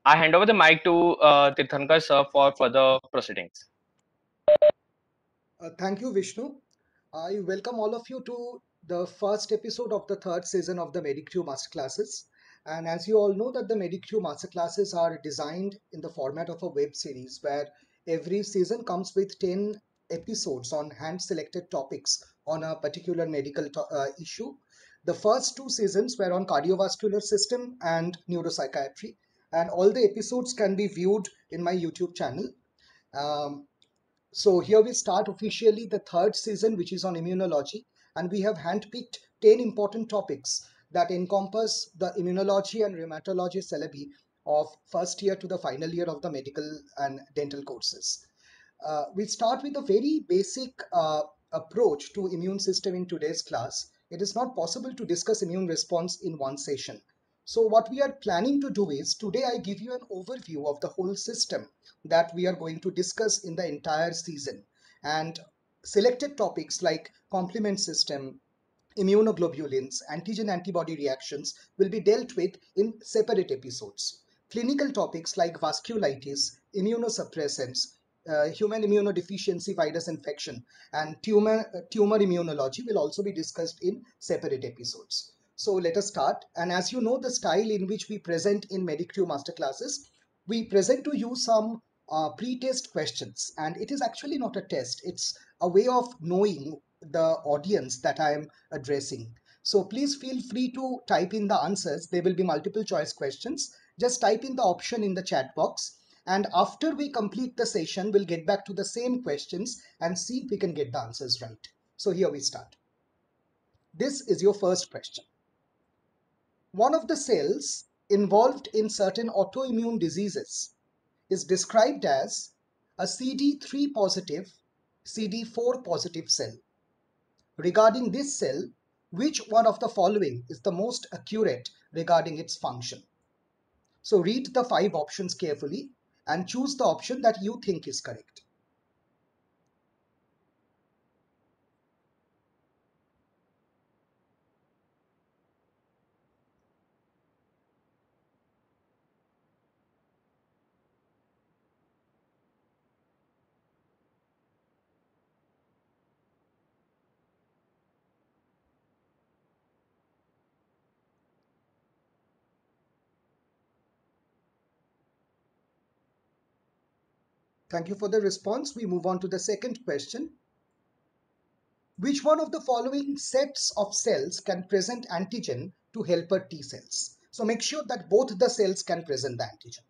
I hand over the mic to Tirthankar sir for further proceedings. Thank you, Vishnu. I welcome all of you to the first episode of the third season of the Medicrew Masterclasses. And as you all know that the Medicrew Masterclasses are designed in the format of a web series where every season comes with 10 episodes on hand-selected topics on a particular medical issue. The first two seasons were on cardiovascular system and neuropsychiatry, and all the episodes can be viewed in my YouTube channel. Um, so here we start officially the third season, which is on immunology, and we have handpicked 10 important topics that encompass the immunology and rheumatology syllabi of first year to the final year of the medical and dental courses. We start with a very basic approach to immune system in today's class. It is not possible to discuss immune response in one session. So what we are planning to do is today I give you an overview of the whole system that we are going to discuss in the entire season, and selected topics like complement system, immunoglobulins, antigen antibody reactions will be dealt with in separate episodes. Clinical topics like vasculitis, immunosuppressants, human immunodeficiency virus infection, and tumor immunology will also be discussed in separate episodes. So let us start. And as you know, the style in which we present in Medicrew Masterclasses, we present to you some pre-test questions, and it is actually not a test. It's a way of knowing the audience that I am addressing. So please feel free to type in the answers. There will be multiple choice questions. Just type in the option in the chat box. And after we complete the session, we'll get back to the same questions and see if we can get the answers right. So here we start. This is your first question. One of the cells involved in certain autoimmune diseases is described as a CD3 positive, CD4 positive cell. Regarding this cell, which one of the following is the most accurate regarding its function? So read the 5 options carefully and choose the option that you think is correct. Thank you for the response. We move on to the second question. Which one of the following sets of cells can present antigen to helper T cells? So make sure that both the cells can present the antigen.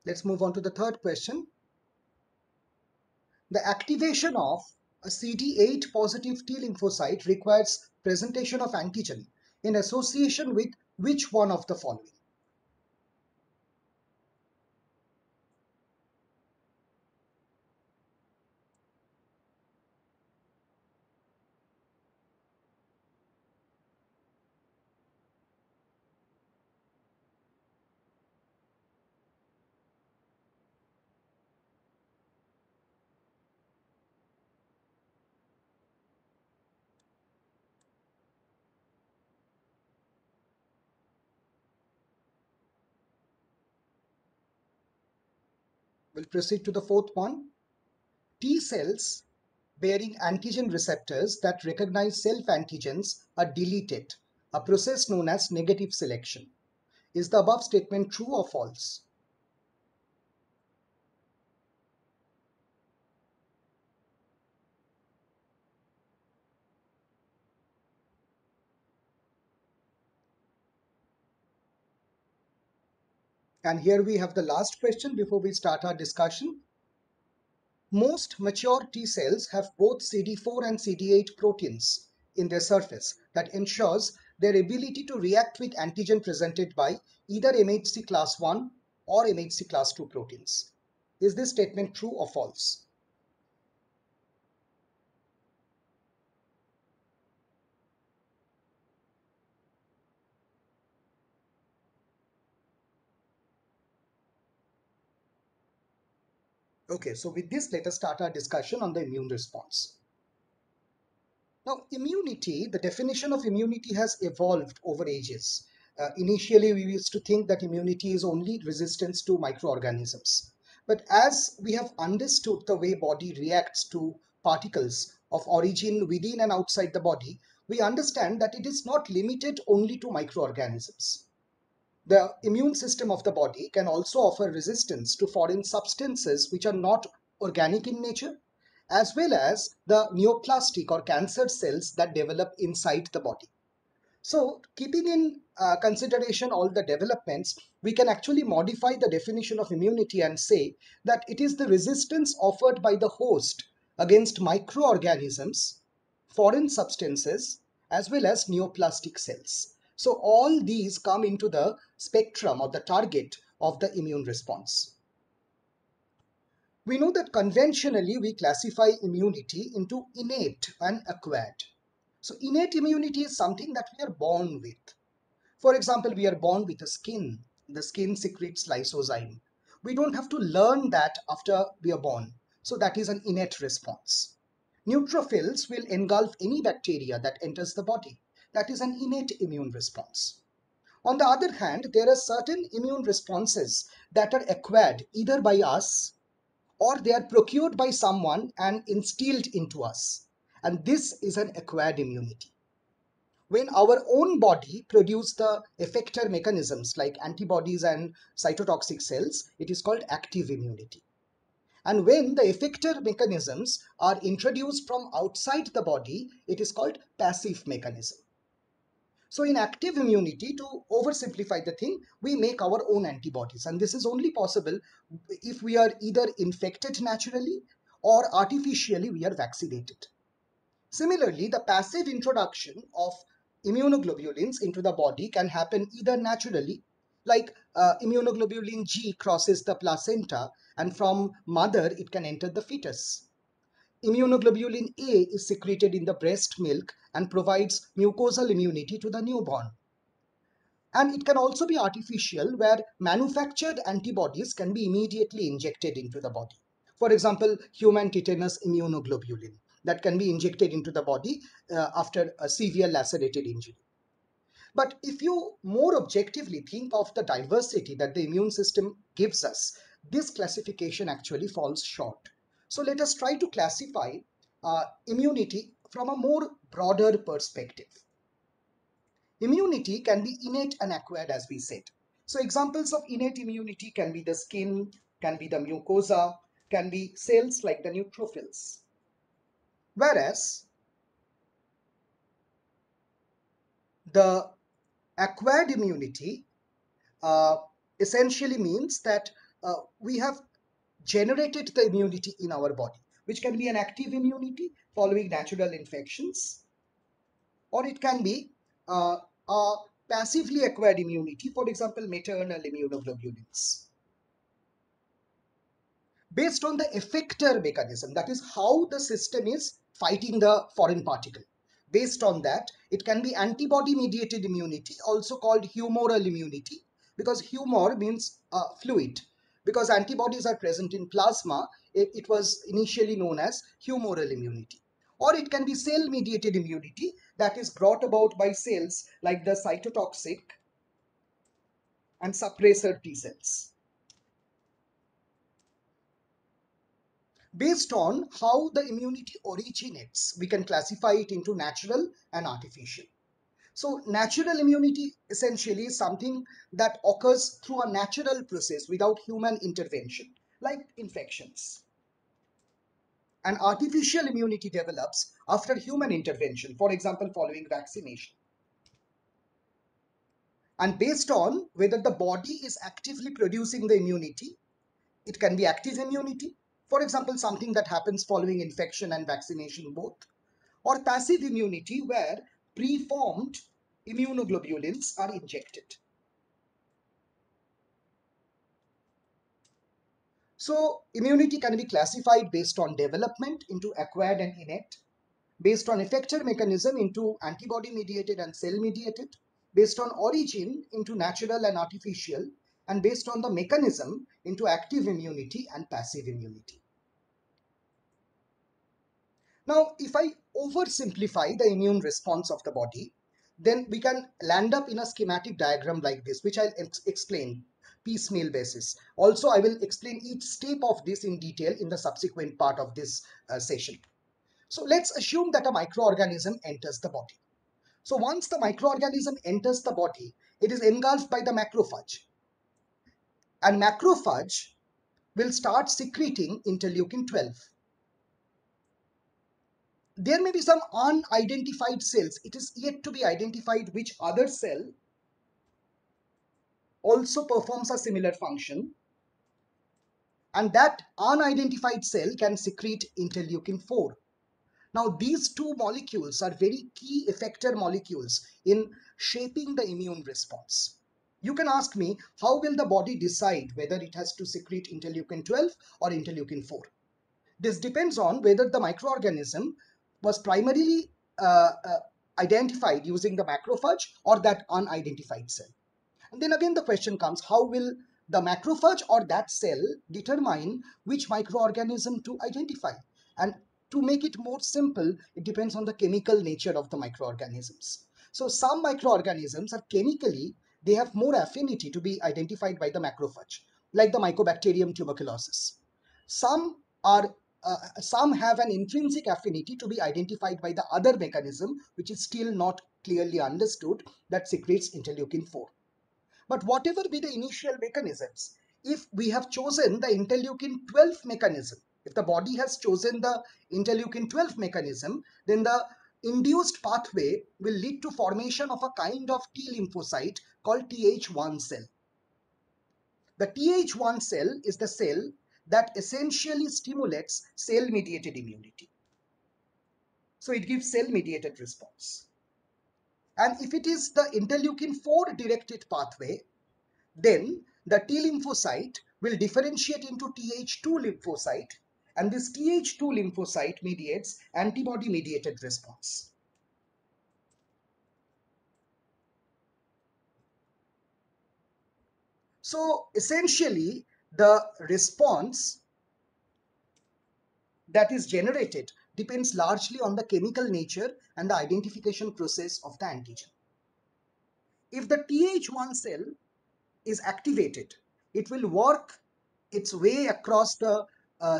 Let's move on to the third question. The activation of a CD8 positive T lymphocyte requires presentation of antigen in association with which one of the following? We'll proceed to the fourth one. T cells bearing antigen receptors that recognize self-antigens are deleted, a process known as negative selection. Is the above statement true or false? And here we have the last question before we start our discussion. Most mature T cells have both CD4 and CD8 proteins in their surface that ensures their ability to react with antigen presented by either MHC class 1 or MHC class 2 proteins. Is this statement true or false? Okay, so with this, let us start our discussion on the immune response. Now, immunity, the definition of immunity has evolved over ages. Initially, we used to think that immunity is only resistance to microorganisms. But as we have understood the way body reacts to particles of origin within and outside the body, we understand that it is not limited only to microorganisms. The immune system of the body can also offer resistance to foreign substances which are not organic in nature, as well as the neoplastic or cancer cells that develop inside the body. So, keeping in consideration all the developments, we can actually modify the definition of immunity and say that it is the resistance offered by the host against microorganisms, foreign substances, as well as neoplastic cells. So, all these come into the spectrum or the target of the immune response. We know that conventionally we classify immunity into innate and acquired. So, innate immunity is something that we are born with. For example, we are born with a skin. The skin secretes lysozyme. We don't have to learn that after we are born. So that is an innate response. Neutrophils will engulf any bacteria that enters the body. That is an innate immune response. On the other hand, there are certain immune responses that are acquired either by us or they are procured by someone and instilled into us. And this is an acquired immunity. When our own body produce the effector mechanisms like antibodies and cytotoxic cells, it is called active immunity. And when the effector mechanisms are introduced from outside the body, it is called passive mechanism. So in active immunity, to oversimplify the thing, we make our own antibodies. And this is only possible if we are either infected naturally or artificially we are vaccinated. Similarly, the passive introduction of immunoglobulins into the body can happen either naturally, like immunoglobulin G crosses the placenta and from mother it can enter the fetus. Immunoglobulin A is secreted in the breast milk and provides mucosal immunity to the newborn. And it can also be artificial, where manufactured antibodies can be immediately injected into the body. For example, human tetanus immunoglobulin that can be injected into the body after a severe lacerated injury. But if you more objectively think of the diversity that the immune system gives us, this classification actually falls short. So let us try to classify immunity from a more broader perspective. Immunity can be innate and acquired, as we said. So examples of innate immunity can be the skin, can be the mucosa, can be cells like the neutrophils. Whereas the acquired immunity uh, essentially means that we have generated the immunity in our body, which can be an active immunity following natural infections, or it can be a passively acquired immunity, for example, maternal immunoglobulins. Based on the effector mechanism, that is how the system is fighting the foreign particle. Based on that, it can be antibody mediated immunity, also called humoral immunity, because humor means fluid. Because antibodies are present in plasma, it was initially known as humoral immunity. Or it can be cell mediated immunity that is brought about by cells like the cytotoxic and suppressor T cells. Based on how the immunity originates, we can classify it into natural and artificial. So natural immunity essentially is something that occurs through a natural process without human intervention, like infections. And artificial immunity develops after human intervention, for example, following vaccination. And based on whether the body is actively producing the immunity, it can be active immunity, for example, something that happens following infection and vaccination both, or passive immunity where preformed immunoglobulins are injected. So immunity can be classified based on development into acquired and innate, based on effector mechanism into antibody mediated and cell mediated, based on origin into natural and artificial, and based on the mechanism into active immunity and passive immunity. Now, if I oversimplify the immune response of the body, then we can land up in a schematic diagram like this, which I'll explain piecemeal basis. Also, I will explain each step of this in detail in the subsequent part of this session. So let's assume that a microorganism enters the body. So once the microorganism enters the body, it is engulfed by the macrophage. And macrophage will start secreting interleukin 12. There may be some unidentified cells. It is yet to be identified which other cell also performs a similar function. And that unidentified cell can secrete interleukin 4. Now, these two molecules are very key effector molecules in shaping the immune response. You can ask me, how will the body decide whether it has to secrete interleukin 12 or interleukin 4? This depends on whether the microorganism was primarily identified using the macrophage or that unidentified cell. And then again the question comes, how will the macrophage or that cell determine which microorganism to identify? And to make it more simple, it depends on the chemical nature of the microorganisms. So some microorganisms are chemically, they have more affinity to be identified by the macrophage, like the Mycobacterium tuberculosis. Some are some have an intrinsic affinity to be identified by the other mechanism, which is still not clearly understood, that secretes interleukin 4. But whatever be the initial mechanisms, if we have chosen the interleukin 12 mechanism, if the body has chosen the interleukin 12 mechanism, then the induced pathway will lead to formation of a kind of T lymphocyte called Th1 cell. The Th1 cell is the cell that essentially stimulates cell-mediated immunity. So it gives cell-mediated response. And if it is the interleukin 4 directed pathway, then the T lymphocyte will differentiate into Th2 lymphocyte, and this Th2 lymphocyte mediates antibody-mediated response. So essentially, the response that is generated depends largely on the chemical nature and the identification process of the antigen. If the Th1 cell is activated, it will work its way across the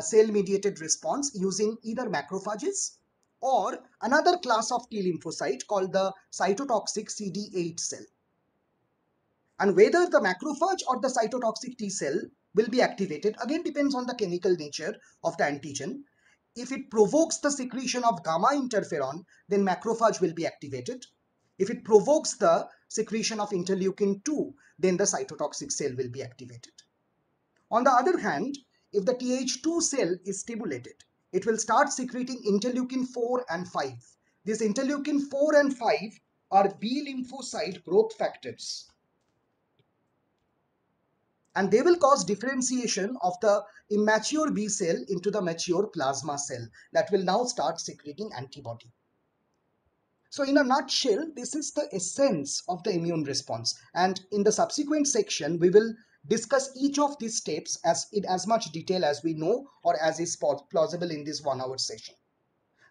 cell-mediated response using either macrophages or another class of T lymphocyte called the cytotoxic CD8 cell. And whether the macrophage or the cytotoxic T cell will be activated again depends on the chemical nature of the antigen. If it provokes the secretion of gamma interferon, then macrophage will be activated. If it provokes the secretion of interleukin 2, then the cytotoxic cell will be activated. On the other hand, if the Th2 cell is stimulated, it will start secreting interleukin 4 and 5. These interleukin 4 and 5 are B lymphocyte growth factors, and they will cause differentiation of the immature B cell into the mature plasma cell that will now start secreting antibody. So in a nutshell, this is the essence of the immune response. And in the subsequent section, we will discuss each of these steps in as much detail as we know or as is plausible in this 1 hour session.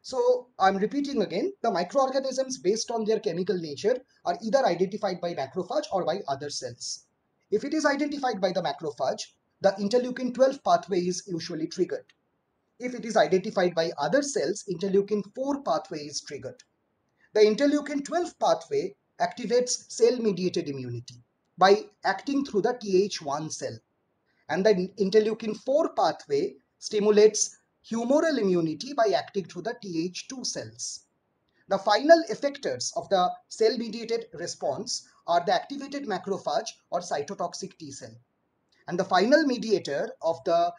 So I'm repeating again, the microorganisms based on their chemical nature are either identified by macrophage or by other cells. If it is identified by the macrophage, the interleukin 12 pathway is usually triggered. If it is identified by other cells, interleukin 4 pathway is triggered. The interleukin 12 pathway activates cell-mediated immunity by acting through the Th1 cell. And the interleukin 4 pathway stimulates humoral immunity by acting through the Th2 cells. The final effectors of the cell-mediated response are the activated macrophage or cytotoxic T cell. And the final mediator of the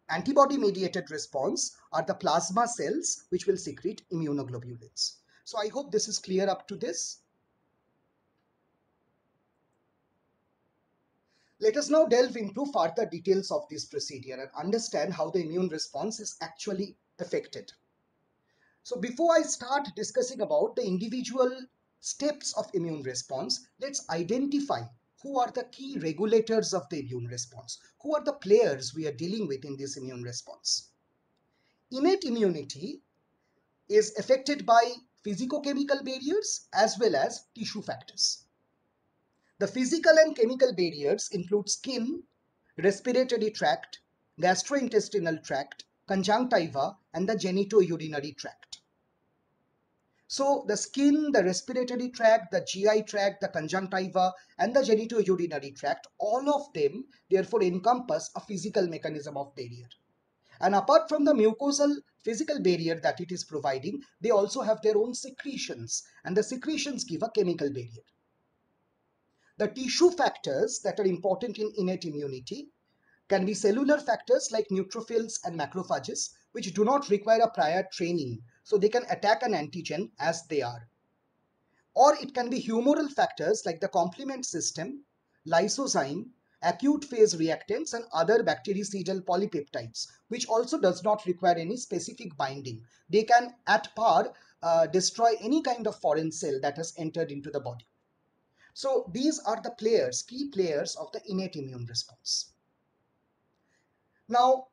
antibody-mediated response are the plasma cells, which will secrete immunoglobulins. So I hope this is clear up to this. Let us now delve into further details of this procedure and understand how the immune response is actually affected. So before I start discussing about the individual steps of immune response, let's identify who are the key regulators of the immune response? Who are the players we are dealing with in this immune response? Innate immunity is affected by physicochemical barriers as well as tissue factors. The physical and chemical barriers include skin, respiratory tract, gastrointestinal tract, conjunctiva, and the genitourinary tract. So the skin, the respiratory tract, the GI tract, the conjunctiva, and the genitourinary tract, all of them therefore encompass a physical mechanism of barrier. And apart from the mucosal physical barrier that it is providing, they also have their own secretions, and the secretions give a chemical barrier. The tissue factors that are important in innate immunity can be cellular factors like neutrophils and macrophages, which do not require a prior training, so they can attack an antigen as they are. Or it can be humoral factors like the complement system, lysozyme, acute phase reactants, and other bactericidal polypeptides, which also does not require any specific binding. They can at par destroy any kind of foreign cell that has entered into the body. So these are the players, key players of the innate immune response. Now,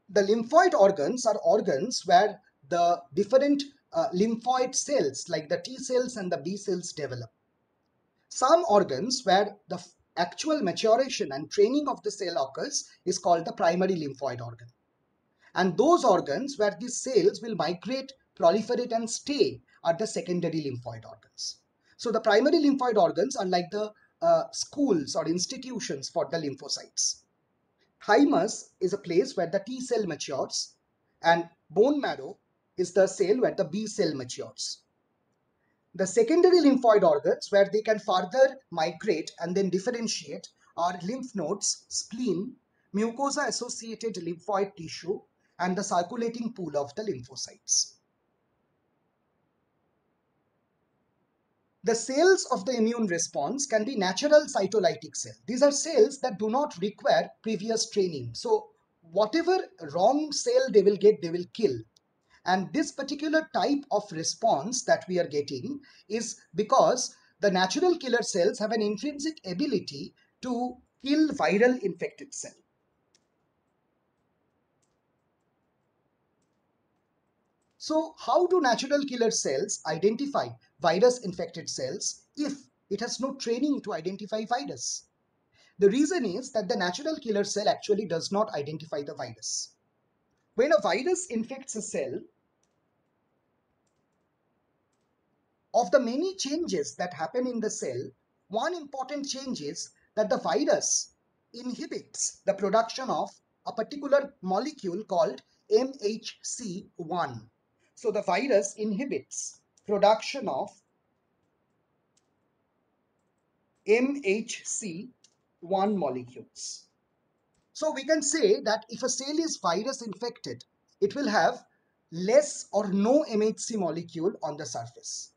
the lymphoid organs are organs where the different lymphoid cells like the T cells and the B cells develop. Some organs where the actual maturation and training of the cell occurs is called the primary lymphoid organ. And those organs where these cells will migrate, proliferate, and stay are the secondary lymphoid organs. So the primary lymphoid organs are like the schools or institutions for the lymphocytes. Thymus is a place where the T cell matures, and bone marrow is the cell where the B cell matures. The secondary lymphoid organs where they can further migrate and then differentiate are lymph nodes, spleen, mucosa associated lymphoid tissue, and the circulating pool of the lymphocytes. The cells of the immune response can be natural cytolytic cells. These are cells that do not require previous training. So whatever wrong cell they will get, they will kill. And this particular type of response that we are getting is because the natural killer cells have an intrinsic ability to kill viral infected cell. So how do natural killer cells identify virus infected cells if it has no training to identify virus? The reason is that the natural killer cell actually does not identify the virus. When a virus infects a cell, of the many changes that happen in the cell, one important change is that the virus inhibits the production of a particular molecule called MHC1. So the virus inhibits production of MHC1 molecules. So we can say that if a cell is virus infected, it will have less or no MHC molecule on the surface.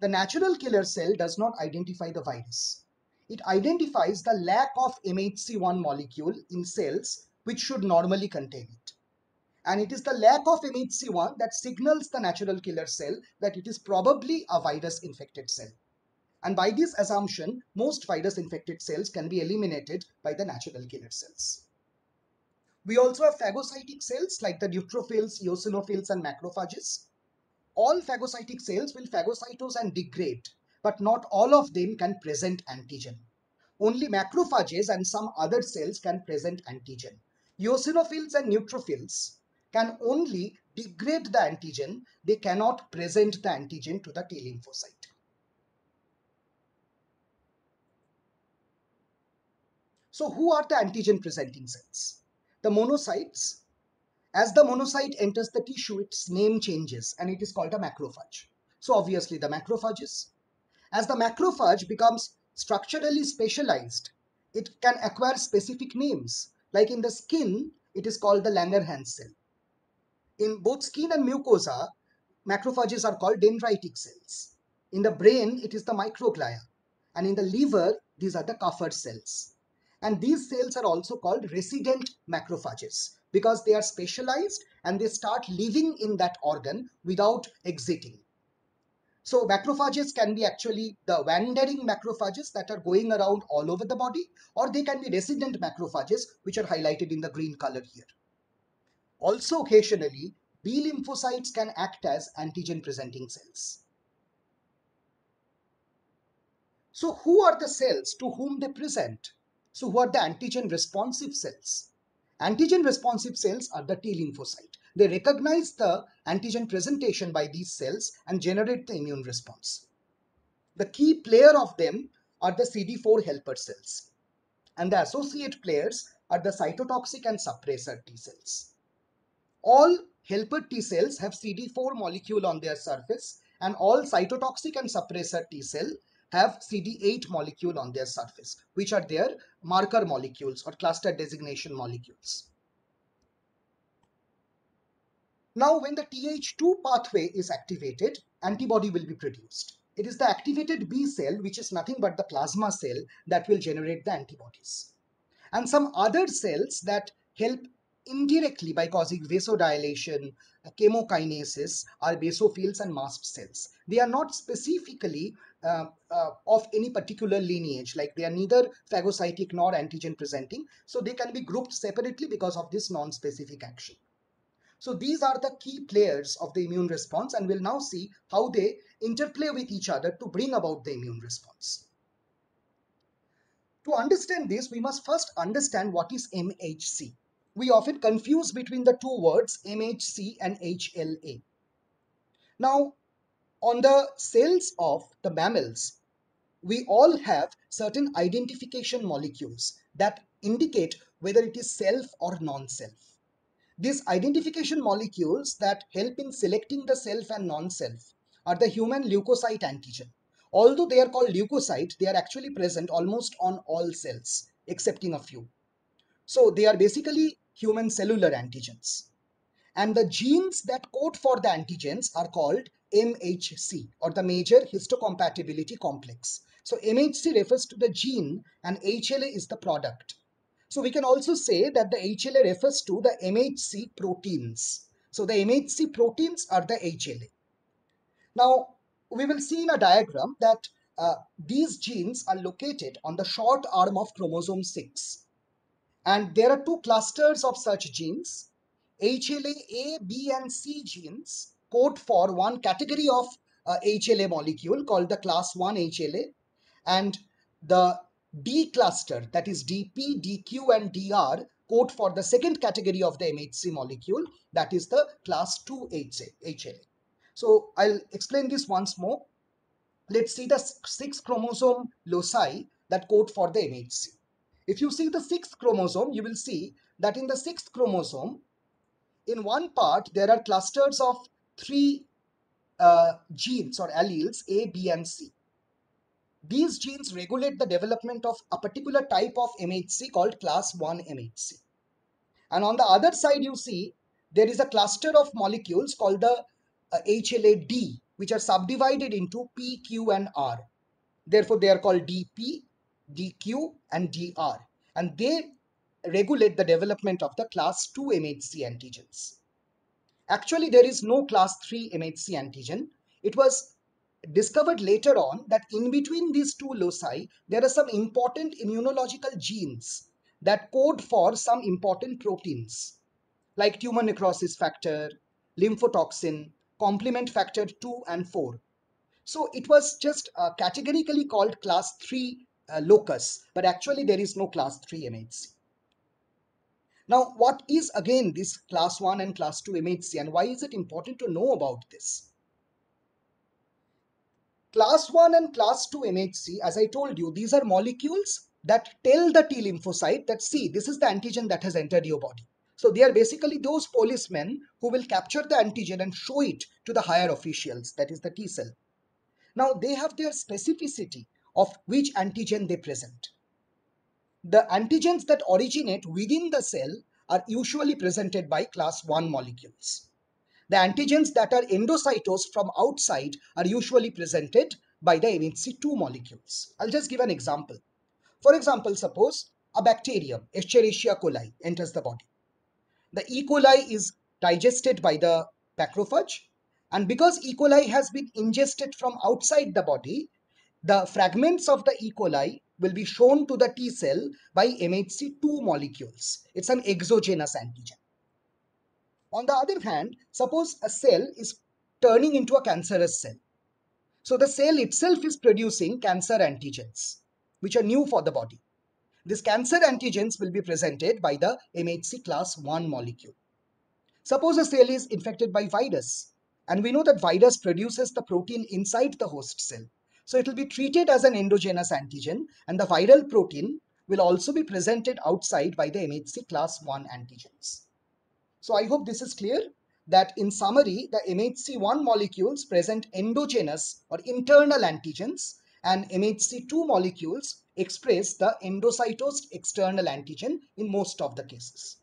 The natural killer cell does not identify the virus. It identifies the lack of MHC1 molecule in cells which should normally contain it. And it is the lack of MHC1 that signals the natural killer cell that it is probably a virus infected cell. And by this assumption, most virus infected cells can be eliminated by the natural killer cells. We also have phagocytic cells like the neutrophils, eosinophils, and macrophages. All phagocytic cells will phagocytose and degrade, but not all of them can present antigen. Only macrophages and some other cells can present antigen. Eosinophils and neutrophils can only degrade the antigen, they cannot present the antigen to the T lymphocyte. So who are the antigen presenting cells? The monocytes. As the monocyte enters the tissue, its name changes and it is called a macrophage. So obviously the macrophages. As the macrophage becomes structurally specialized, it can acquire specific names. Like in the skin, it is called the Langerhans cell. In both skin and mucosa, macrophages are called dendritic cells. In the brain, it is the microglia. And in the liver, these are the Kupffer cells. And these cells are also called resident macrophages because they are specialized and they start living in that organ without exiting. So macrophages can be actually the wandering macrophages that are going around all over the body, or they can be resident macrophages, which are highlighted in the green color here. Also, occasionally, B lymphocytes can act as antigen presenting cells. So who are the cells to whom they present? So who are the antigen responsive cells? Antigen responsive cells are the T lymphocyte. They recognize the antigen presentation by these cells and generate the immune response. The key player of them are the CD4 helper cells, and the associate players are the cytotoxic and suppressor T cells. All helper T cells have CD4 molecule on their surface, and all cytotoxic and suppressor T cell have CD8 molecule on their surface, which are their marker molecules or cluster designation molecules. Now, when the Th2 pathway is activated, antibody will be produced. It is the activated B cell, which is nothing but the plasma cell, that will generate the antibodies. And some other cells that help indirectly by causing vasodilation, chemokinases, are basophils and mast cells. They are not specifically of any particular lineage, like they are neither phagocytic nor antigen presenting, so they can be grouped separately because of this non-specific action. So these are the key players of the immune response, and we'll now see how they interplay with each other to bring about the immune response. To understand this, we must first understand what is MHC. We often confuse between the two words MHC and HLA. Now, on the cells of the mammals, we all have certain identification molecules that indicate whether it is self or non-self. These identification molecules that help in selecting the self and non-self are the human leukocyte antigen. Although they are called leukocyte, they are actually present almost on all cells, excepting a few. So they are basically human cellular antigens. And the genes that code for the antigens are called MHC, or the major histocompatibility complex. So MHC refers to the gene and HLA is the product. So we can also say that the HLA refers to the MHC proteins. So the MHC proteins are the HLA. Now, we will see in a diagram that these genes are located on the short arm of chromosome 6. And there are two clusters of such genes. HLA A, B, and C genes code for one category of HLA molecule called the class 1 HLA, and the D cluster, that is DP, DQ, and DR, code for the second category of the MHC molecule, that is the class 2 HLA. So I'll explain this once more. Let's see the 6 chromosome loci that code for the MHC. If you see the 6th chromosome, you will see that in the 6th chromosome, in one part, there are clusters of 3 genes or alleles, A, B, and C. These genes regulate the development of a particular type of MHC called class 1 MHC. And on the other side, you see there is a cluster of molecules called the HLA-D, which are subdivided into P, Q, and R. Therefore, they are called DP, DQ, and DR. And they regulate the development of the class 2 MHC antigens. Actually, there is no class 3 MHC antigen. It was discovered later on that in between these two loci, there are some important immunological genes that code for some important proteins like tumor necrosis factor, lymphotoxin, complement factor 2 and 4. So it was just categorically called class 3 locus, but actually there is no class 3 MHC. Now, what is again this class 1 and class 2 MHC, and why is it important to know about this? Class 1 and class 2 MHC, as I told you, these are molecules that tell the T lymphocyte that, see, this is the antigen that has entered your body. So they are basically those policemen who will capture the antigen and show it to the higher officials, that is the T cell. Now they have their specificity of which antigen they present. The antigens that originate within the cell are usually presented by class 1 molecules. The antigens that are endocytosed from outside are usually presented by the MHC2 molecules. I'll just give an example. For example, suppose a bacterium, Escherichia coli, enters the body. The E. coli is digested by the macrophage, And because E. coli has been ingested from outside the body, the fragments of the E. coli will be shown to the T cell by MHC2 molecules. It's an exogenous antigen. On the other hand, suppose a cell is turning into a cancerous cell. So the cell itself is producing cancer antigens, which are new for the body. These cancer antigens will be presented by the MHC class 1 molecule. Suppose a cell is infected by virus, and we know that virus produces the protein inside the host cell. So it will be treated as an endogenous antigen, and the viral protein will also be presented outside by the MHC class 1 antigens. So I hope this is clear that in summary, the MHC1 molecules present endogenous or internal antigens, and MHC2 molecules express the endocytosed external antigen in most of the cases.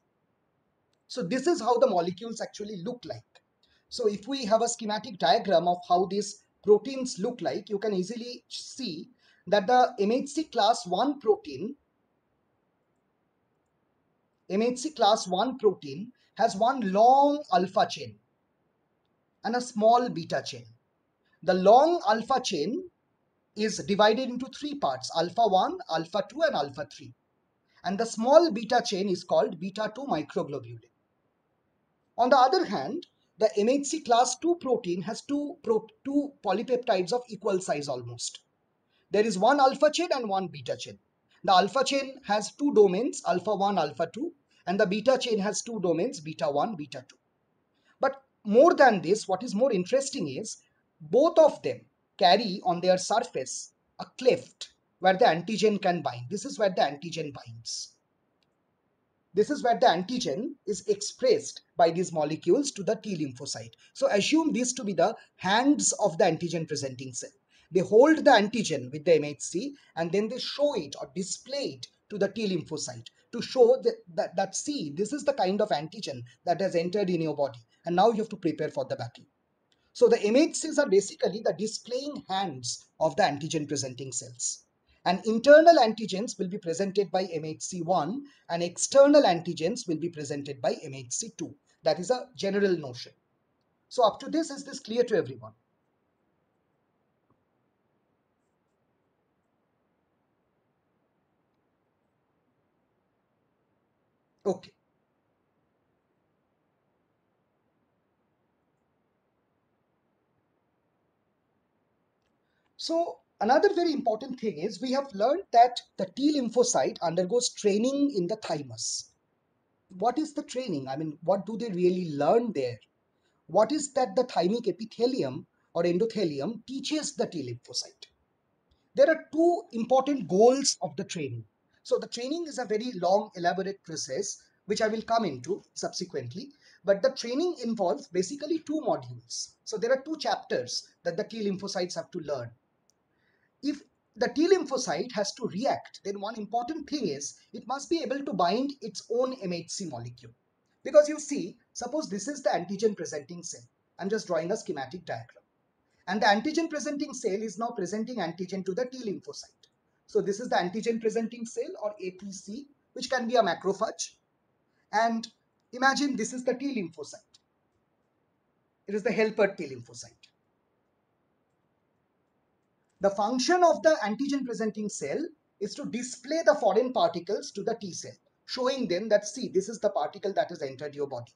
So this is how the molecules actually look like. So if we have a schematic diagram of how these proteins look like, you can easily see that the MHC class 1 protein has one long alpha chain and a small beta chain. The long alpha chain is divided into three parts: alpha 1, alpha 2, and alpha 3. And the small beta chain is called beta 2 microglobulin. On the other hand, the MHC class 2 protein has two polypeptides of equal size almost. There is one alpha chain and one beta chain. The alpha chain has two domains, alpha 1, alpha 2, and the beta chain has two domains, beta 1, beta 2. But more than this, what is more interesting is both of them carry on their surface a cleft where the antigen can bind. This is where the antigen binds. This is where the antigen is expressed by these molecules to the T lymphocyte. So assume these to be the hands of the antigen presenting cell. They hold the antigen with the MHC and then they show it or display it to the T lymphocyte to show that see, this is the kind of antigen that has entered in your body, and now you have to prepare for the battle. So the MHCs are basically the displaying hands of the antigen presenting cells. And internal antigens will be presented by MHC1 and external antigens will be presented by MHC2. That is a general notion. So up to this, is this clear to everyone? Okay. So another very important thing is we have learned that the T lymphocyte undergoes training in the thymus. What is the training? I mean, what do they really learn there? What is that the thymic epithelium or endothelium teaches the T lymphocyte? There are two important goals of the training. So the training is a very long, elaborate process, which I will come into subsequently. But the training involves basically two modules. So there are two chapters that the T lymphocytes have to learn. If the T lymphocyte has to react, then one important thing is it must be able to bind its own MHC molecule. Because you see, suppose this is the antigen presenting cell. I'm just drawing a schematic diagram. And the antigen presenting cell is now presenting antigen to the T lymphocyte. So this is the antigen presenting cell or APC, which can be a macrophage. And imagine this is the T lymphocyte. It is the helper T lymphocyte. The function of the antigen presenting cell is to display the foreign particles to the T cell, showing them that see, this is the particle that has entered your body.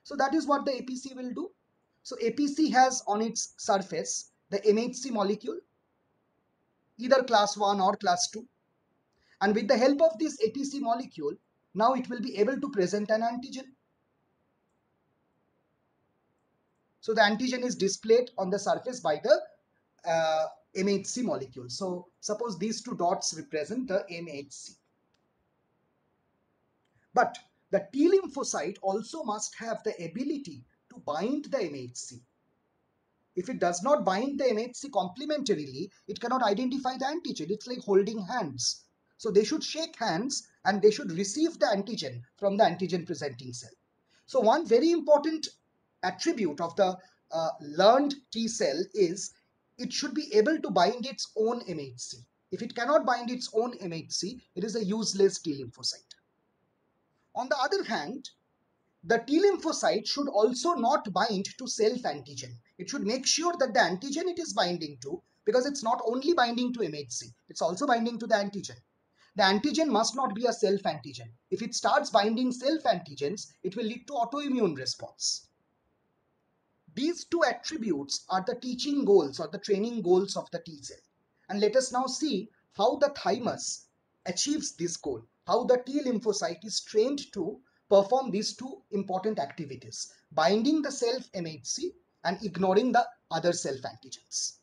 So that is what the APC will do. So APC has on its surface the MHC molecule, either class 1 or class 2. And with the help of this APC molecule, now it will be able to present an antigen. So the antigen is displayed on the surface by the MHC molecule. So suppose these two dots represent the MHC. But the T lymphocyte also must have the ability to bind the MHC. If it does not bind the MHC complementarily, it cannot identify the antigen. It's like holding hands. So they should shake hands and they should receive the antigen from the antigen presenting cell. So one very important attribute of the learned T cell is it should be able to bind its own MHC. If it cannot bind its own MHC, it is a useless T lymphocyte. On the other hand, the T lymphocyte should also not bind to self-antigen. It should make sure that the antigen it is binding to, because it's not only binding to MHC, it's also binding to the antigen. The antigen must not be a self-antigen. If it starts binding self-antigens, it will lead to autoimmune response. These two attributes are the teaching goals or the training goals of the T cell. And let us now see how the thymus achieves this goal, how the T lymphocyte is trained to perform these two important activities, binding the self MHC and ignoring the other self antigens.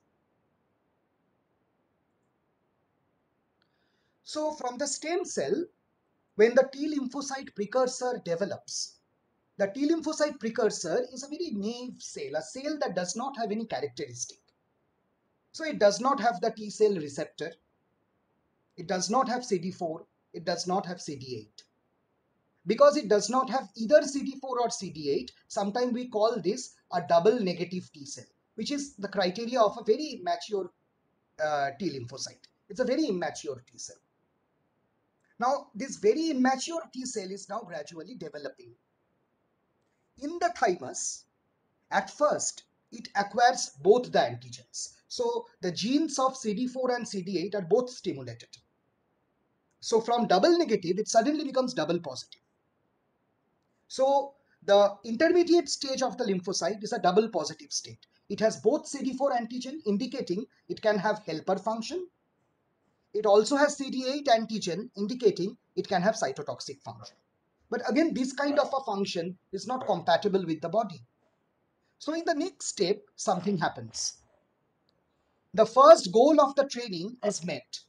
So from the stem cell, when the T lymphocyte precursor develops, the T lymphocyte precursor is a very naive cell, a cell that does not have any characteristic. So it does not have the T cell receptor, it does not have CD4, it does not have CD8. Because it does not have either CD4 or CD8, sometimes we call this a double negative T cell, which is the criteria of a very immature T lymphocyte. It's a very immature T cell. Now, this very immature T cell is now gradually developing. In the thymus, at first, it acquires both the antigens. So the genes of CD4 and CD8 are both stimulated. So from double negative, it suddenly becomes double positive. So the intermediate stage of the lymphocyte is a double positive state. It has both CD4 antigen indicating it can have helper function. It also has CD8 antigen indicating it can have cytotoxic function. But again, this kind of a function is not compatible with the body. So in the next step, something happens. The first goal of the training is met.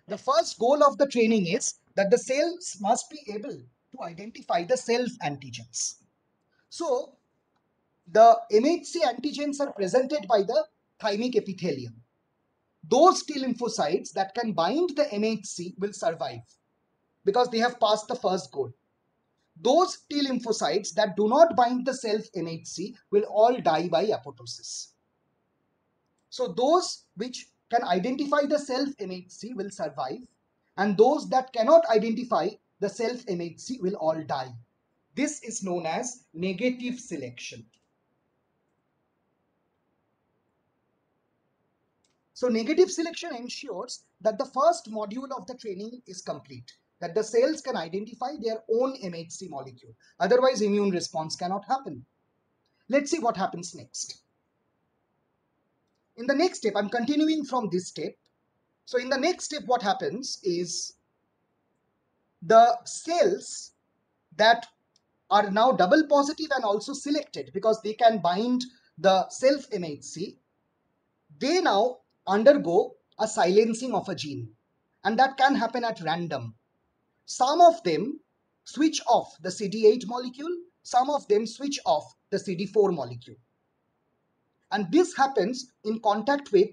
The first goal of the training is that the cells must be able to identify the self antigens. So the MHC antigens are presented by the thymic epithelium. Those T lymphocytes that can bind the MHC will survive because they have passed the first goal. Those T lymphocytes that do not bind the self MHC will all die by apoptosis. So those which can identify the self MHC will survive, and those that cannot identify the self MHC will all die. This is known as negative selection. So negative selection ensures that the first module of the training is complete, that the cells can identify their own MHC molecule. Otherwise, immune response cannot happen. Let's see what happens next. In the next step, I'm continuing from this step. So in the next step, what happens is the cells that are now double positive and also selected because they can bind the self MHC, they now undergo a silencing of a gene, and that can happen at random. Some of them switch off the CD8 molecule, some of them switch off the CD4 molecule. And this happens in contact with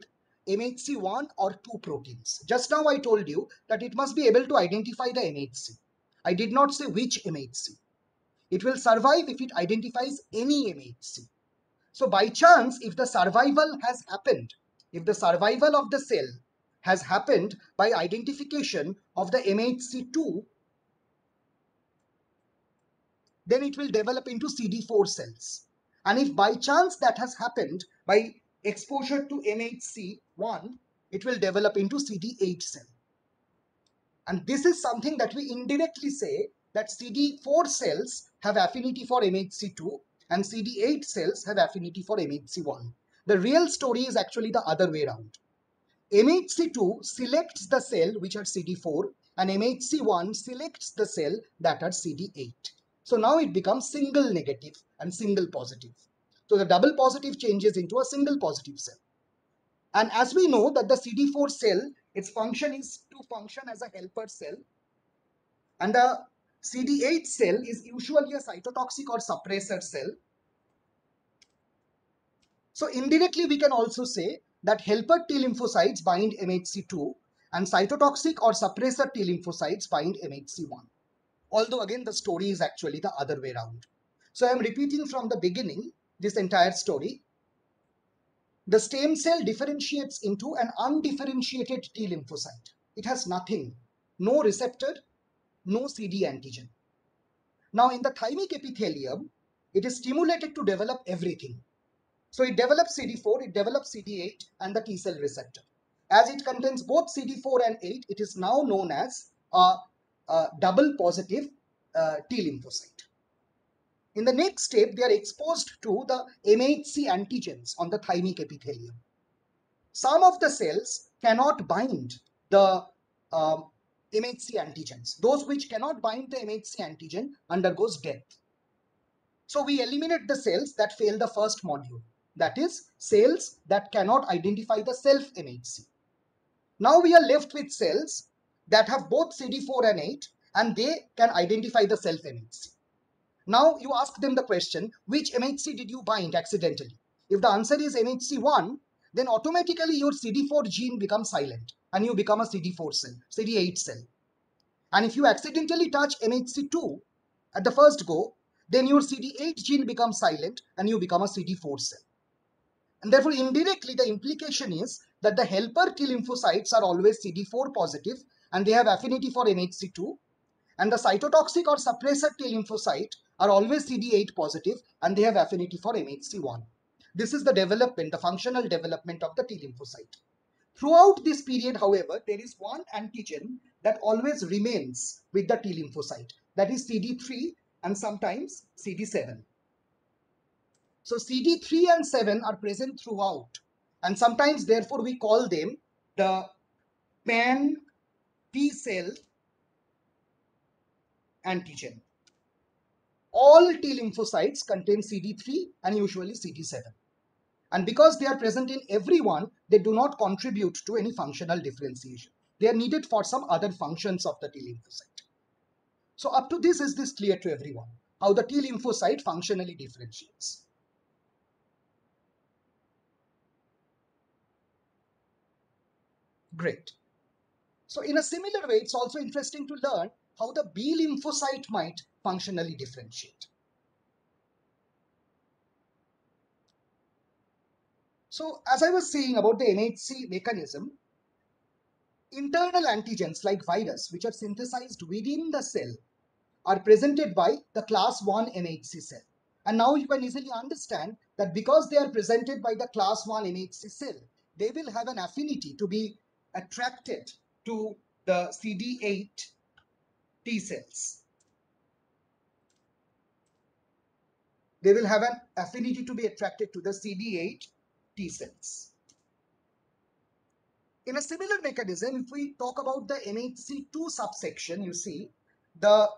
MHC1 or 2 proteins. Just now I told you that it must be able to identify the MHC. I did not say which MHC. It will survive if it identifies any MHC. So by chance, if the survival has happened, if the survival of the cell has happened by identification of the MHC2, then it will develop into CD4 cells. And if by chance that has happened by exposure to MHC1, it will develop into CD8 cell. And this is something that we indirectly say that CD4 cells have affinity for MHC2 and CD8 cells have affinity for MHC1. The real story is actually the other way around. MHC2 selects the cell which are CD4 and MHC1 selects the cell that are CD8. So now it becomes single negative and single positive. So the double positive changes into a single positive cell. And as we know that the CD4 cell, its function is to function as a helper cell, and the CD8 cell is usually a cytotoxic or suppressor cell. So indirectly we can also say that helper T lymphocytes bind MHC2 and cytotoxic or suppressor T lymphocytes bind MHC1. Although again the story is actually the other way around. So I am repeating from the beginning this entire story. The stem cell differentiates into an undifferentiated T lymphocyte. It has nothing, no receptor, no CD antigen. Now in the thymic epithelium, it is stimulated to develop everything. So it develops CD4, it develops CD8 and the T cell receptor. As it contains both CD4 and 8, it is now known as a double positive T lymphocyte. In the next step, they are exposed to the MHC antigens on the thymic epithelium. Some of the cells cannot bind the MHC antigens. Those which cannot bind the MHC antigen undergoes death. So we eliminate the cells that fail the first module. That is, cells that cannot identify the self-MHC. Now we are left with cells that have both CD4 and 8 and they can identify the self-MHC. Now you ask them the question, which MHC did you bind accidentally? If the answer is MHC1, then automatically your CD4 gene becomes silent and you become a CD4 cell, CD8 cell. And if you accidentally touch MHC2 at the first go, then your CD8 gene becomes silent and you become a CD4 cell. And therefore, indirectly, the implication is that the helper T lymphocytes are always CD4 positive and they have affinity for MHC2. And the cytotoxic or suppressor T lymphocyte are always CD8 positive and they have affinity for MHC1. This is the development, the functional development of the T lymphocyte. Throughout this period, however, there is one antigen that always remains with the T lymphocyte, that is CD3 and sometimes CD7. So CD3 and 7 are present throughout, and sometimes therefore we call them the pan T cell antigen. All T lymphocytes contain CD3 and usually CD7. And because they are present in everyone, they do not contribute to any functional differentiation. They are needed for some other functions of the T lymphocyte. So up to this, is this clear to everyone? How the T lymphocyte functionally differentiates? Great. So in a similar way, it's also interesting to learn how the B lymphocyte might functionally differentiate. So as I was saying about the MHC mechanism, internal antigens like virus, which are synthesized within the cell, are presented by the class 1 MHC cell. And now you can easily understand that because they are presented by the class 1 MHC cell, they will have an affinity to be attracted to the CD8 T cells. They will have an affinity to be attracted to the CD8 T cells. In a similar mechanism, if we talk about the MHC2 subsection, you see the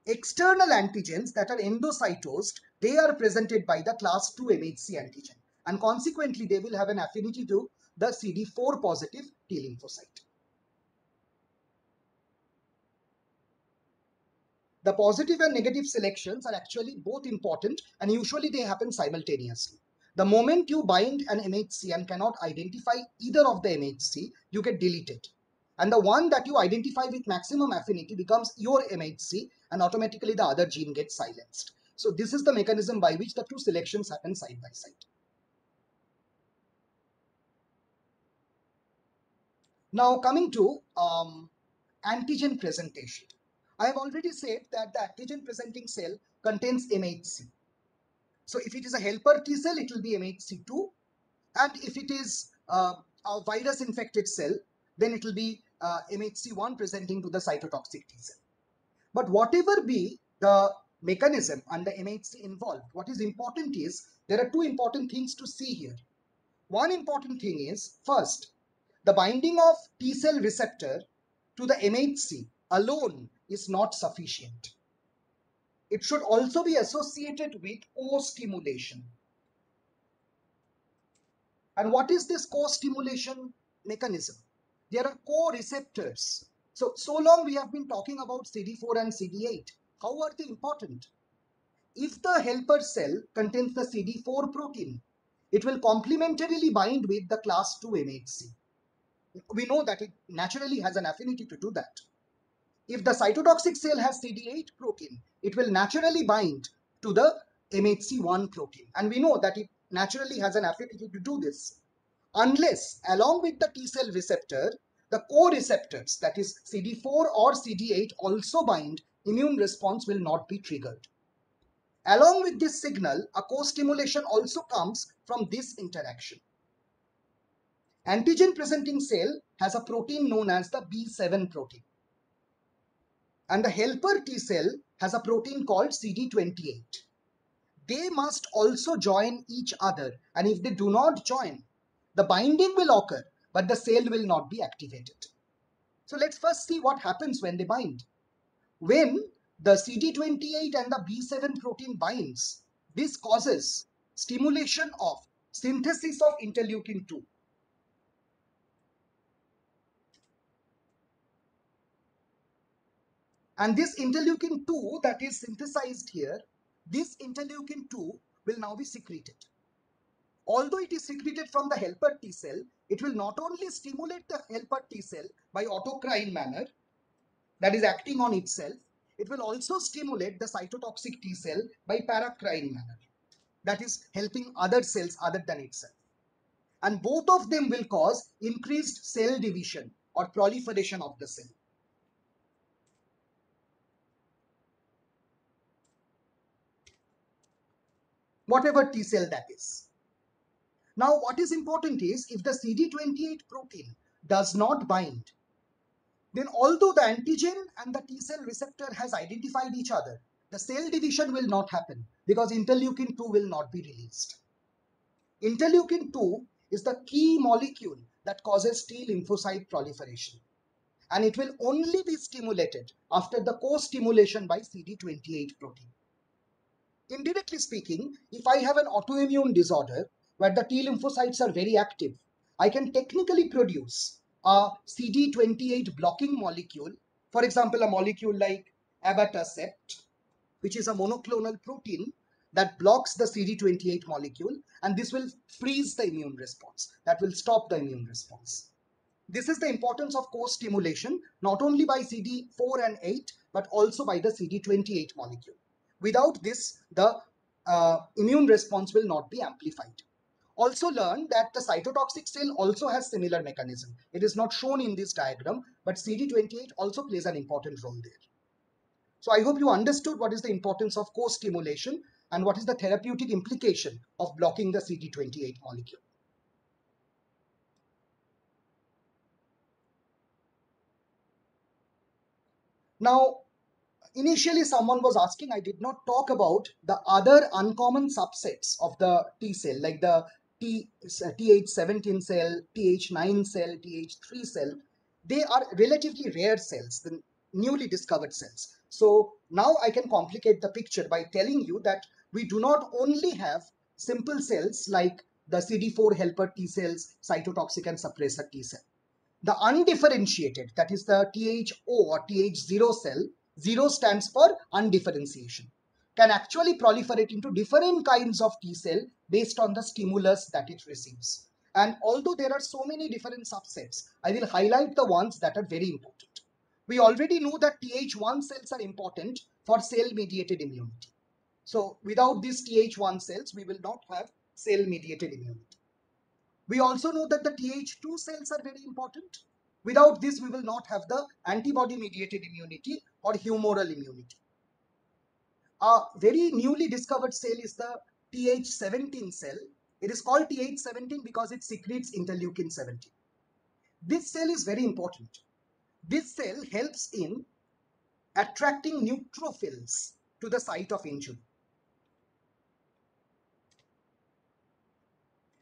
external antigens that are endocytosed, they are presented by the class 2 MHC antigen, and consequently they will have an affinity to the CD4 positive T lymphocyte. The positive and negative selections are actually both important and usually they happen simultaneously. The moment you bind an MHC and cannot identify either of the MHC, you get deleted. And the one that you identify with maximum affinity becomes your MHC and automatically the other gene gets silenced. So this is the mechanism by which the two selections happen side by side. Now coming to antigen presentation. I have already said that the antigen presenting cell contains MHC. So if it is a helper T cell, it will be MHC2. And if it is a virus infected cell, then it will be MHC1 presenting to the cytotoxic T cell. But whatever be the mechanism and the MHC involved, what is important is there are two important things to see here. One important thing is, first, the binding of T cell receptor to the MHC alone is not sufficient. It should also be associated with co-stimulation. And what is this co-stimulation mechanism? There are co-receptors. So long we have been talking about CD4 and CD8. How are they important? If the helper cell contains the CD4 protein, it will complementarily bind with the class 2 MHC. We know that it naturally has an affinity to do that. If the cytotoxic cell has CD8 protein, it will naturally bind to the MHC1 protein. And we know that it naturally has an affinity to do this. Unless, along with the T cell receptor, the co-receptors, that is CD4 or CD8, also bind, immune response will not be triggered. Along with this signal, a co-stimulation also comes from this interaction. Antigen presenting cell has a protein known as the B7 protein. And the helper T cell has a protein called CD28. They must also join each other, and if they do not join, the binding will occur, but the cell will not be activated. So let's first see what happens when they bind. When the CD28 and the B7 protein binds, this causes stimulation of synthesis of interleukin 2. And this interleukin 2 that is synthesized here, this interleukin 2 will now be secreted. Although it is secreted from the helper T cell, it will not only stimulate the helper T cell by autocrine manner, that is acting on itself, it will also stimulate the cytotoxic T cell by paracrine manner, that is helping other cells other than itself. And both of them will cause increased cell division or proliferation of the cell. Whatever T cell that is. Now, what is important is if the CD28 protein does not bind, then although the antigen and the T cell receptor has identified each other, the cell division will not happen because interleukin 2 will not be released. Interleukin 2 is the key molecule that causes T lymphocyte proliferation, and it will only be stimulated after the co-stimulation by CD28 protein. Indirectly speaking, if I have an autoimmune disorder where the T lymphocytes are very active, I can technically produce a CD28 blocking molecule, for example, a molecule like abatacept, which is a monoclonal protein that blocks the CD28 molecule, and this will freeze the immune response, that will stop the immune response. This is the importance of co-stimulation, not only by CD4 and 8, but also by the CD28 molecule. Without this, the immune response will not be amplified. Also learn that the cytotoxic cell also has similar mechanism. It is not shown in this diagram, but CD28 also plays an important role there. So I hope you understood what is the importance of co-stimulation and what is the therapeutic implication of blocking the CD28 molecule. Now, initially someone was asking, I did not talk about the other uncommon subsets of the T cell, like the Th17 cell, Th9 cell, Th3 cell. They are relatively rare cells, the newly discovered cells. So now I can complicate the picture by telling you that we do not only have simple cells like the CD4 helper T cells, cytotoxic and suppressor T cell. The undifferentiated, that is the THO or TH0 cell, 0 stands for undifferentiation, can actually proliferate into different kinds of T cell based on the stimulus that it receives. And although there are so many different subsets, I will highlight the ones that are very important. We already know that TH1 cells are important for cell-mediated immunity. So without these TH1 cells, we will not have cell-mediated immunity. We also know that the Th2 cells are very important. Without this, we will not have the antibody-mediated immunity or humoral immunity. A very newly discovered cell is the Th17 cell. It is called Th17 because it secretes interleukin 17. This cell is very important. This cell helps in attracting neutrophils to the site of injury.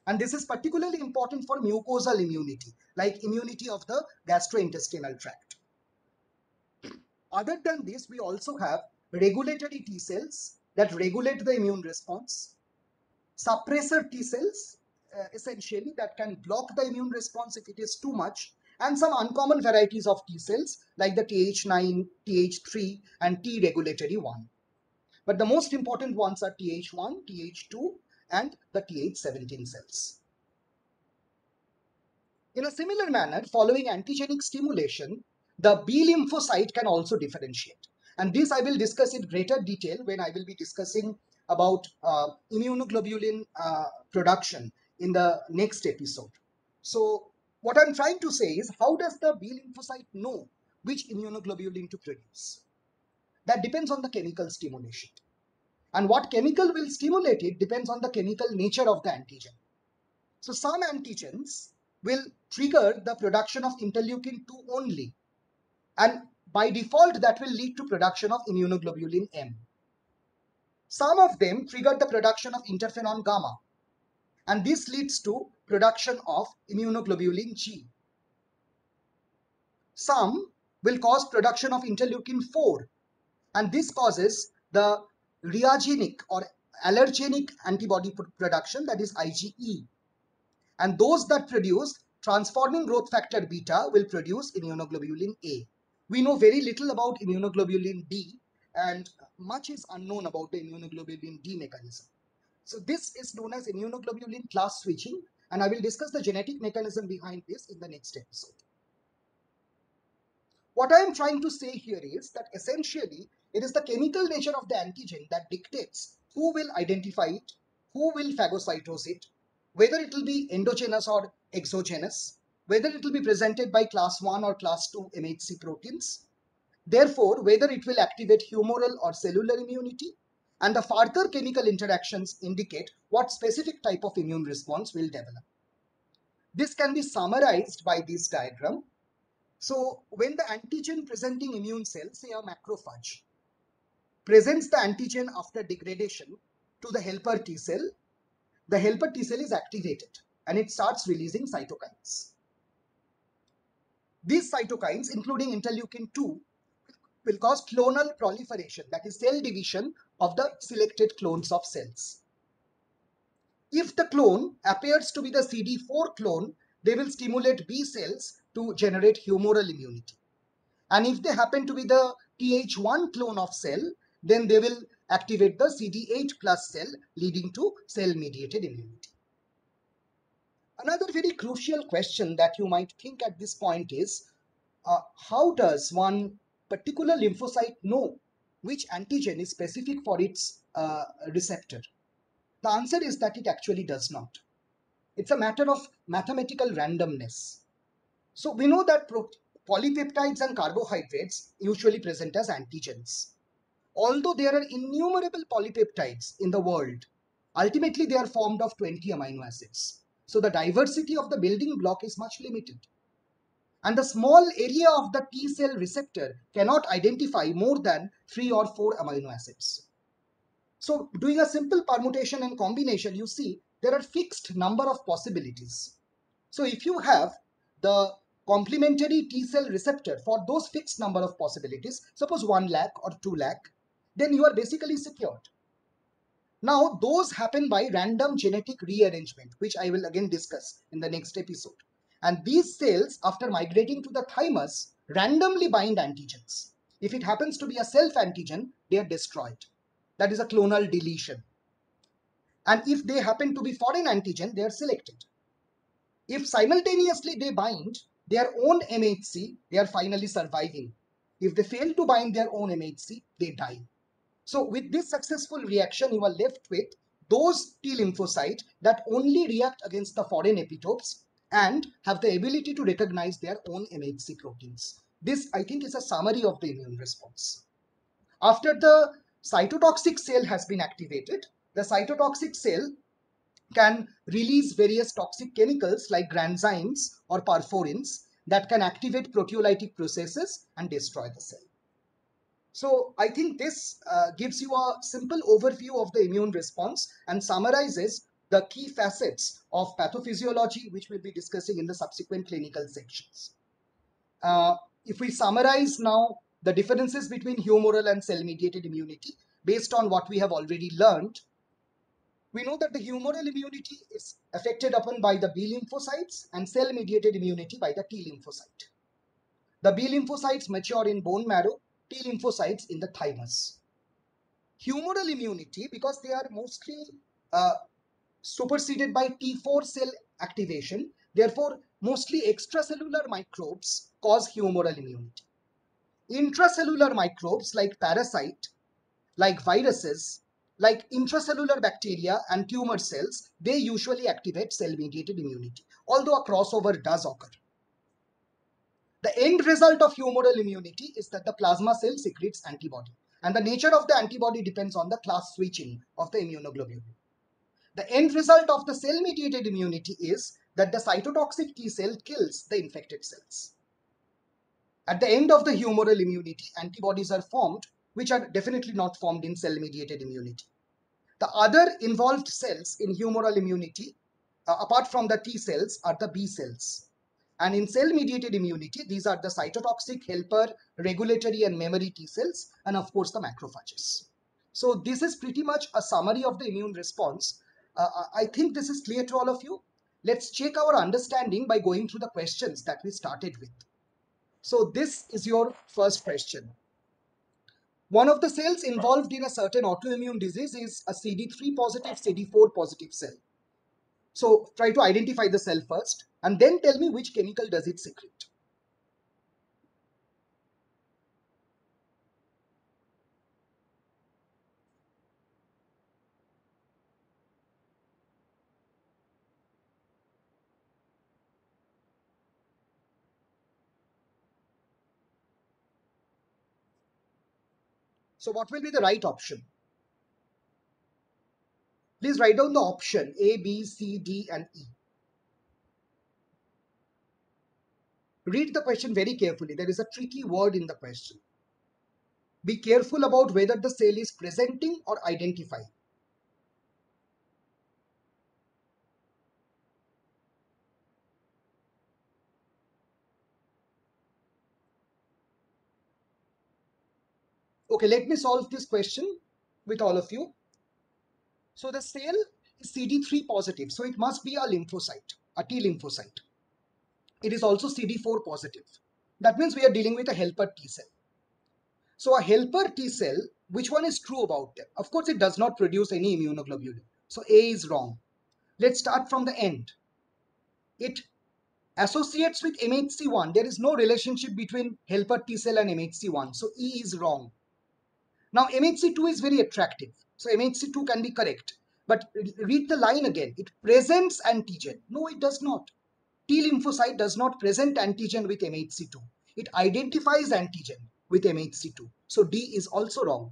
And this is particularly important for mucosal immunity, like immunity of the gastrointestinal tract. Other than this, we also have regulatory T cells that regulate the immune response, suppressor T cells, essentially that can block the immune response if it is too much, and some uncommon varieties of T cells like the Th9, Th3, and T regulatory 1. But the most important ones are Th1, Th2, and the Th17 cells. In a similar manner, following antigenic stimulation, the B lymphocyte can also differentiate. And this I will discuss in greater detail when I will be discussing about immunoglobulin production in the next episode. So what I'm trying to say is, how does the B lymphocyte know which immunoglobulin to produce? That depends on the chemical stimulation. And what chemical will stimulate it depends on the chemical nature of the antigen. So some antigens will trigger the production of interleukin 2 only. And by default, that will lead to production of immunoglobulin M. Some of them trigger the production of interferon gamma. And this leads to production of immunoglobulin G. Some will cause production of interleukin 4. And this causes the reagenic or allergenic antibody production, that is IgE. And those that produce transforming growth factor beta will produce immunoglobulin A. We know very little about immunoglobulin D, and much is unknown about the immunoglobulin D mechanism. So this is known as immunoglobulin class switching, and I will discuss the genetic mechanism behind this in the next episode. What I am trying to say here is that essentially it is the chemical nature of the antigen that dictates who will identify it, who will phagocytose it, whether it will be endogenous or exogenous, whether it will be presented by class 1 or class 2 MHC proteins, therefore whether it will activate humoral or cellular immunity, and the further chemical interactions indicate what specific type of immune response will develop. This can be summarized by this diagram. So when the antigen presenting immune cell, say a macrophage, presents the antigen after degradation to the helper T cell, the helper T cell is activated and it starts releasing cytokines. These cytokines, including interleukin 2, will cause clonal proliferation, that is cell division of the selected clones of cells. If the clone appears to be the CD4 clone, they will stimulate B cells to generate humoral immunity. And if they happen to be the Th1 clone of cell, then they will activate the CD8 plus cell, leading to cell-mediated immunity. Another very crucial question that you might think at this point is, how does one particular lymphocyte know which antigen is specific for its receptor? The answer is that it actually does not. It's a matter of mathematical randomness. So we know that polypeptides and carbohydrates usually present as antigens. Although there are innumerable polypeptides in the world, ultimately they are formed of 20 amino acids. So the diversity of the building block is much limited. And the small area of the T cell receptor cannot identify more than 3 or 4 amino acids. So doing a simple permutation and combination, you see there are fixed number of possibilities. So if you have the complementary T cell receptor for those fixed number of possibilities, suppose 1 lakh or 2 lakh, then you are basically secured. Now those happen by random genetic rearrangement, which I will again discuss in the next episode. And these cells, after migrating to the thymus, randomly bind antigens. If it happens to be a self antigen, they are destroyed. That is a clonal deletion. And if they happen to be foreign antigen, they are selected. If simultaneously they bind their own MHC, they are finally surviving. If they fail to bind their own MHC, they die. So with this successful reaction, you are left with those T lymphocytes that only react against the foreign epitopes and have the ability to recognize their own MHC proteins. This, I think, is a summary of the immune response. After the cytotoxic cell has been activated, the cytotoxic cell can release various toxic chemicals like granzymes or perforins that can activate proteolytic processes and destroy the cell. So I think this gives you a simple overview of the immune response and summarizes the key facets of pathophysiology, which we'll be discussing in the subsequent clinical sections. If we summarize now the differences between humoral and cell-mediated immunity based on what we have already learned, we know that the humoral immunity is affected upon by the B lymphocytes and cell-mediated immunity by the T lymphocyte. The B lymphocytes mature in bone marrow, T lymphocytes in the thymus. Humoral immunity, because they are mostly superseded by T4 cell activation, therefore mostly extracellular microbes cause humoral immunity. Intracellular microbes like parasite, like viruses, like intracellular bacteria and tumor cells, they usually activate cell-mediated immunity, although a crossover does occur. The end result of humoral immunity is that the plasma cell secretes antibody. And the nature of the antibody depends on the class switching of the immunoglobulin. The end result of the cell-mediated immunity is that the cytotoxic T cell kills the infected cells. At the end of the humoral immunity, antibodies are formed, which are definitely not formed in cell-mediated immunity. The other involved cells in humoral immunity, apart from the T cells, are the B cells. And in cell-mediated immunity, these are the cytotoxic, helper, regulatory, and memory T cells, and of course the macrophages. So this is pretty much a summary of the immune response. I think this is clear to all of you. Let's check our understanding by going through the questions that we started with. So this is your first question. One of the cells involved in a certain autoimmune disease is a CD3 positive, CD4 positive cell. So try to identify the cell first and then tell me which chemical does it secrete. So what will be the right option? Please write down the option A, B, C, D, and E. Read the question very carefully. There is a tricky word in the question. Be careful about whether the cell is presenting or identifying. Okay, let me solve this question with all of you. So the cell is CD3 positive, so it must be a lymphocyte, a T lymphocyte. It is also CD4 positive. That means we are dealing with a helper T cell. So a helper T cell, which one is true about them? Of course, it does not produce any immunoglobulin. So A is wrong. Let's start from the end. It associates with MHC1. There is no relationship between helper T cell and MHC1. So E is wrong. Now MHC2 is very attractive. So MHC2 can be correct. But read the line again. It presents antigen. No, it does not. T lymphocyte does not present antigen with MHC2. It identifies antigen with MHC2. So D is also wrong.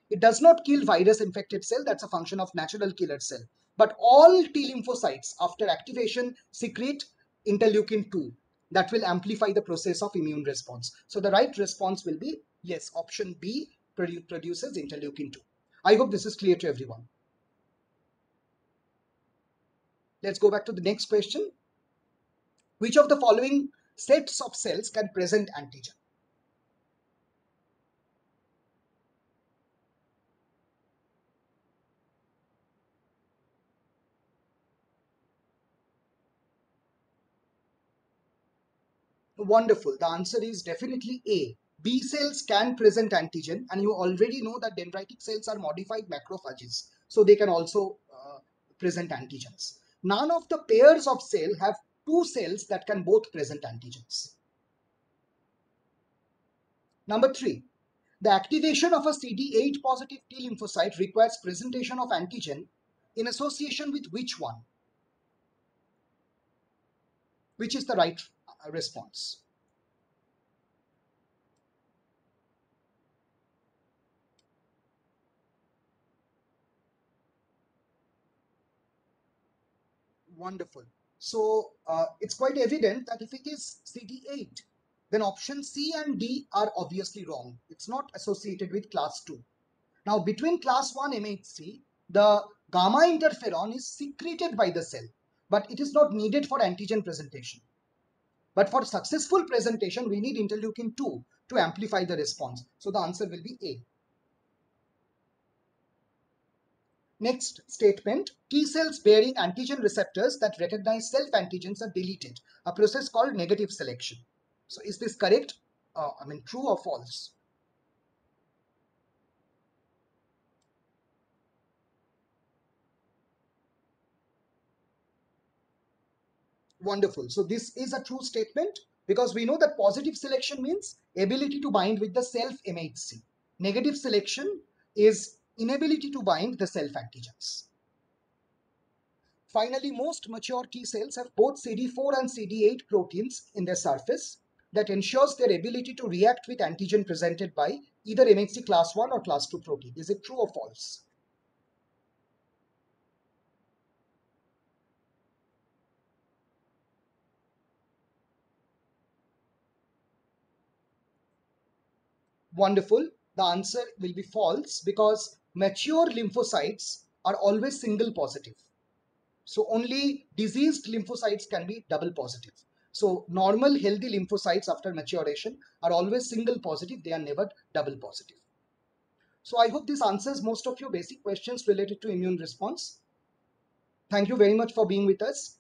It does not kill virus infected cell. That's a function of natural killer cell. But all T lymphocytes after activation secrete interleukin 2 that will amplify the process of immune response. So the right response will be yes, option B produces interleukin 2. I hope this is clear to everyone. Let's go back to the next question. Which of the following sets of cells can present antigen? Wonderful. The answer is definitely A. B cells can present antigen, and you already know that dendritic cells are modified macrophages, so they can also present antigens. None of the pairs of cell have two cells that can both present antigens. Number 3. The activation of a CD8 positive T lymphocyte requires presentation of antigen in association with which one? Which is the right response? Wonderful. So it's quite evident that if it is CD8, then option C and D are obviously wrong. It's not associated with class 2. Now between class 1 MHC, the gamma interferon is secreted by the cell, but it is not needed for antigen presentation. But for successful presentation, we need interleukin 2 to amplify the response. So the answer will be A. Next statement, T cells bearing antigen receptors that recognize self-antigens are deleted, a process called negative selection. So is this correct? True or false? Wonderful. So this is a true statement because we know that positive selection means ability to bind with the self-MHC. Negative selection is inability to bind the self-antigens. Finally, most mature T cells have both CD4 and CD8 proteins in their surface. that ensures their ability to react with antigen presented by either MHC class 1 or class 2 protein. Is it true or false? Wonderful. The answer will be false because mature lymphocytes are always single positive. So only diseased lymphocytes can be double positive. So normal healthy lymphocytes after maturation are always single positive. They are never double positive. So I hope this answers most of your basic questions related to immune response. Thank you very much for being with us.